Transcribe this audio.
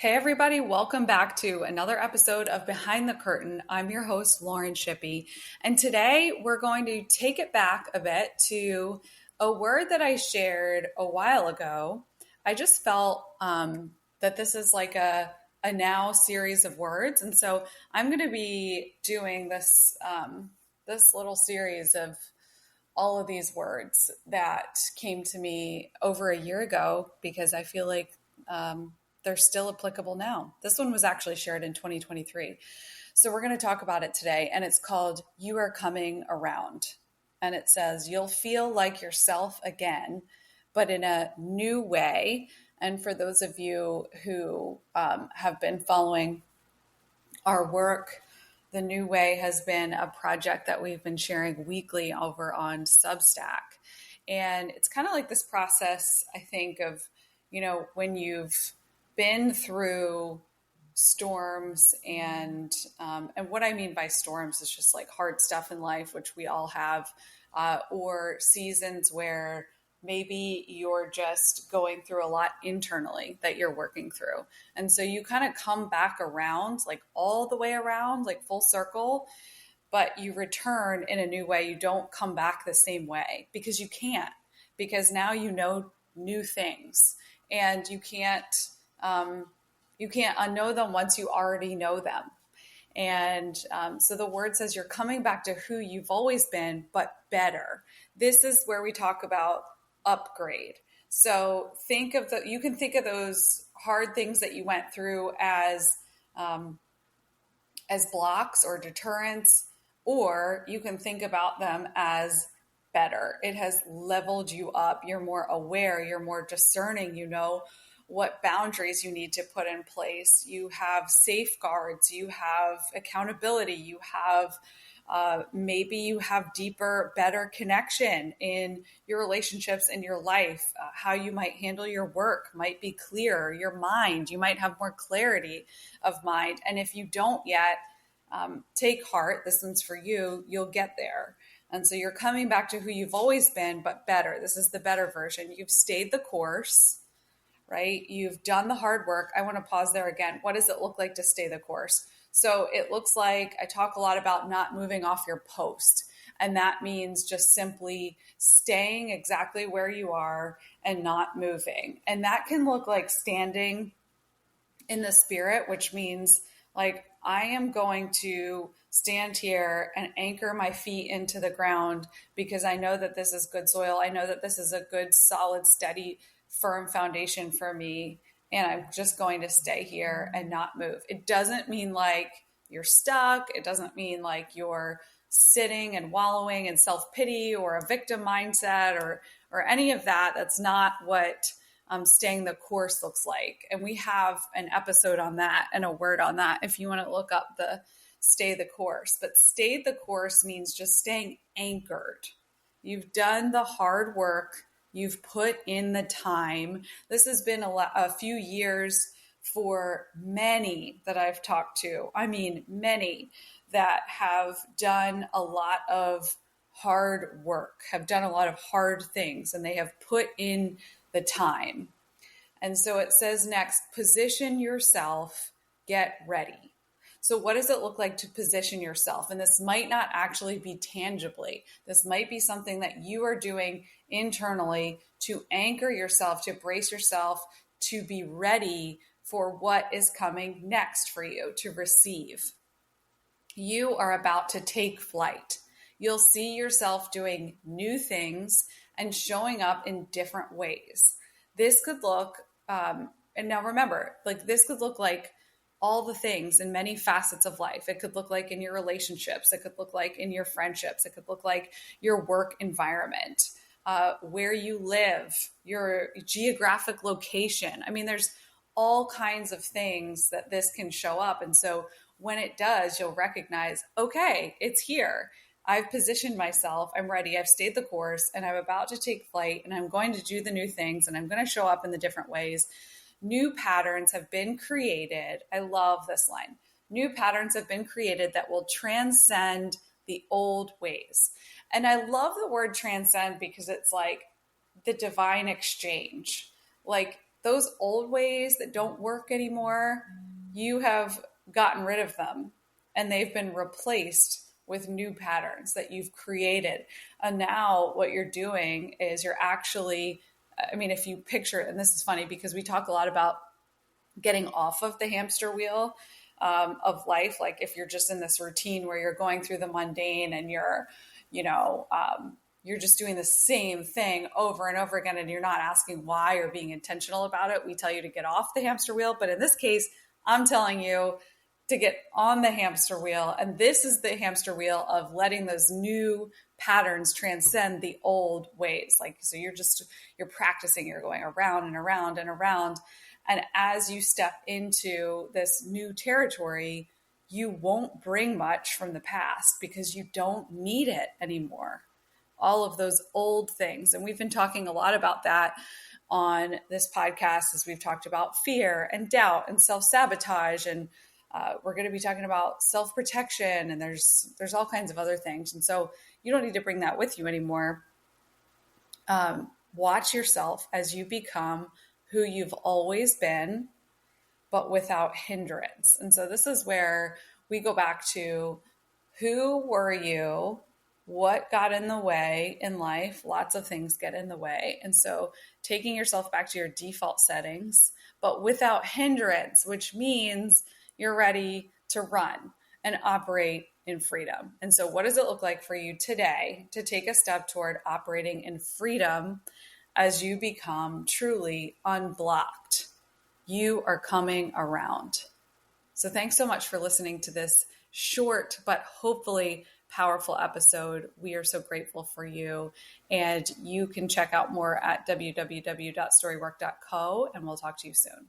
Hey, everybody, welcome back to another episode of Behind the Curtain. I'm your host, Lauren Shippey, and today we're going to take it back a bit to a word that I shared a while ago. I just felt that this is like a now series of words, and so I'm going to be doing this little series of all of these words that came to me over a year ago because I feel like they're still applicable now. This one was actually shared in 2023. So we're going to talk about it today, and it's called You Are Coming Around. And it says, you'll feel like yourself again, but in a new way. And for those of you who have been following our work, the New Way has been a project that we've been sharing weekly over on Substack. And it's kind of like this process, I think, of, when you've been through storms and what I mean by storms is just like hard stuff in life, which we all have, or seasons where maybe you're just going through a lot internally that you're working through. And so you kind of come back around, like all the way around, like full circle, but you return in a new way. You don't come back the same way because you can't, because now you know new things and you can't unknow them once you already know them. And so the word says you're coming back to who you've always been, but better. This is where we talk about upgrade. So you can think of those hard things that you went through as blocks or deterrents, or you can think about them as better. It has leveled you up. You're more aware. You're more discerning. You know what boundaries you need to put in place. You have safeguards. You have accountability. You have maybe you have deeper, better connection in your relationships in your life. How you might handle your work might be clearer. Your mind, you might have more clarity of mind. And if you don't yet, take heart. This one's for you. You'll get there. And so you're coming back to who you've always been, but better. This is the better version. You've stayed the course, right? You've done the hard work. I want to pause there again. What does it look like to stay the course? So it looks like I talk a lot about not moving off your post. And that means just simply staying exactly where you are and not moving. And that can look like standing in the spirit, which means like I am going to stand here and anchor my feet into the ground because I know that this is good soil. I know that this is a good, solid, steady, firm foundation for me. And I'm just going to stay here and not move. It doesn't mean like you're stuck. It doesn't mean like you're sitting and wallowing in self-pity or a victim mindset or any of that. That's not what staying the course looks like. And we have an episode on that and a word on that if you want to look up the stay the course. But stay the course means just staying anchored. You've done the hard work. You've put in the time. This has been a few years for many that I've talked to. I mean, many that have done a lot of hard work, have done a lot of hard things, and they have put in the time. And so it says next, position yourself, get ready. So what does it look like to position yourself? And this might not actually be tangibly. This might be something that you are doing internally to anchor yourself, to brace yourself, to be ready for what is coming next for you to receive. You are about to take flight. You'll see yourself doing new things and showing up in different ways. This could look, and now remember, like this could look like all the things in many facets of life. It could look like in your relationships. It could look like in your friendships. It could look like your work environment, where you live, your geographic location. I mean, there's all kinds of things that this can show up. And so when it does, you'll recognize, okay, it's here. I've positioned myself. I'm ready. I've stayed the course and I'm about to take flight and I'm going to do the new things and I'm going to show up in the different ways. New patterns have been created. I love this line. New patterns have been created that will transcend the old ways. And I love the word transcend because it's like the divine exchange. Like those old ways that don't work anymore, you have gotten rid of them and they've been replaced with new patterns that you've created. And now what you're doing is you're actually, I mean, if you picture it, and this is funny because we talk a lot about getting off of the hamster wheel of life. Like if you're just in this routine where you're going through the mundane and you're just doing the same thing over and over again, and you're not asking why or being intentional about it, we tell you to get off the hamster wheel. But in this case, I'm telling you to get on the hamster wheel. And this is the hamster wheel of letting those new patterns transcend the old ways. Like, so you're practicing, you're going around and around and around. And as you step into this new territory, you won't bring much from the past because you don't need it anymore. All of those old things. And we've been talking a lot about that on this podcast as we've talked about fear and doubt and self-sabotage. And we're going to be talking about self-protection, and there's all kinds of other things. And so you don't need to bring that with you anymore. Watch yourself as you become who you've always been, but without hindrance. And so this is where we go back to, who were you? What got in the way in life? Lots of things get in the way. And so taking yourself back to your default settings, but without hindrance, which means you're ready to run and operate in freedom. And so what does it look like for you today to take a step toward operating in freedom as you become truly unblocked? You are coming around. So thanks so much for listening to this short, but hopefully powerful episode. We are so grateful for you. And you can check out more at www.storywork.co, and we'll talk to you soon.